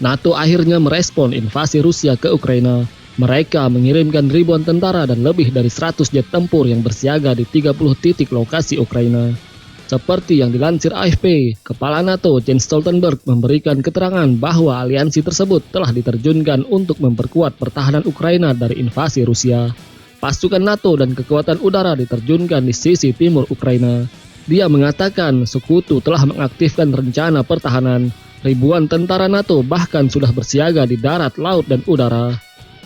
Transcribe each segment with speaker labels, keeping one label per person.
Speaker 1: NATO akhirnya merespon invasi Rusia ke Ukraina. Mereka mengirimkan ribuan tentara dan lebih dari 100 jet tempur yang bersiaga di 30 titik lokasi Ukraina. Seperti yang dilansir AFP, Kepala NATO Jens Stoltenberg memberikan keterangan bahwa aliansi tersebut telah diterjunkan untuk memperkuat pertahanan Ukraina dari invasi Rusia. Pasukan NATO dan kekuatan udara diterjunkan di sisi timur Ukraina. Dia mengatakan sekutu telah mengaktifkan rencana pertahanan. Ribuan tentara NATO bahkan sudah bersiaga di darat, laut, dan udara.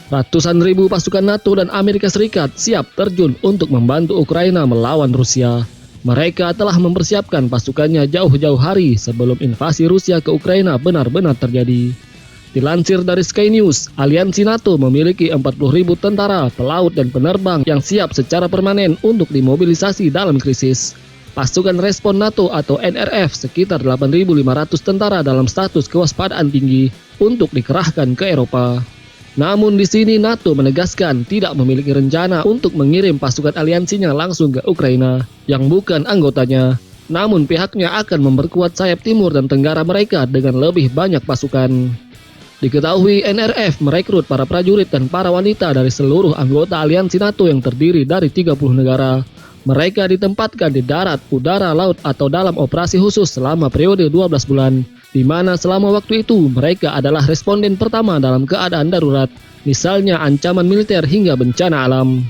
Speaker 1: Ratusan ribu pasukan NATO dan Amerika Serikat siap terjun untuk membantu Ukraina melawan Rusia. Mereka telah mempersiapkan pasukannya jauh-jauh hari sebelum invasi Rusia ke Ukraina benar-benar terjadi. Dilansir dari Sky News, aliansi NATO memiliki 40.000 tentara, pelaut, dan penerbang yang siap secara permanen untuk dimobilisasi dalam krisis. Pasukan Respon NATO atau NRF sekitar 8.500 tentara dalam status kewaspadaan tinggi untuk dikerahkan ke Eropa. Namun di sini NATO menegaskan tidak memiliki rencana untuk mengirim pasukan aliansinya langsung ke Ukraina yang bukan anggotanya. Namun pihaknya akan memperkuat sayap timur dan tenggara mereka dengan lebih banyak pasukan. Diketahui NRF merekrut para prajurit dan para wanita dari seluruh anggota aliansi NATO yang terdiri dari 30 negara. Mereka ditempatkan di darat, udara, laut atau dalam operasi khusus selama periode 12 bulan. Di mana selama waktu itu mereka adalah responden pertama dalam keadaan darurat, misalnya ancaman militer hingga bencana alam.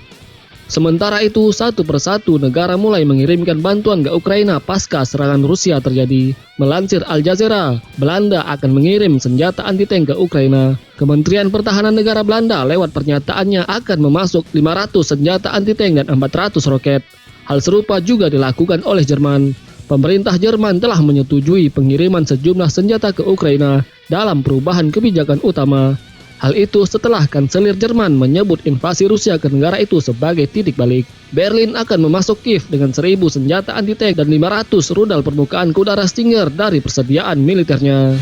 Speaker 1: Sementara itu, satu persatu negara mulai mengirimkan bantuan ke Ukraina pasca serangan Rusia terjadi. Melansir Al Jazeera, Belanda akan mengirim senjata anti-tank ke Ukraina. Kementerian Pertahanan Negara Belanda lewat pernyataannya akan memasuk 500 senjata anti-tank dan 400 roket. Hal serupa juga dilakukan oleh Jerman. Pemerintah Jerman telah menyetujui pengiriman sejumlah senjata ke Ukraina dalam perubahan kebijakan utama. Hal itu setelah Kanselir Jerman menyebut invasi Rusia ke negara itu sebagai titik balik. Berlin akan memasuk Kiev dengan 1.000 senjata anti-tank dan 500 rudal permukaan ke udara Stinger dari persediaan militernya.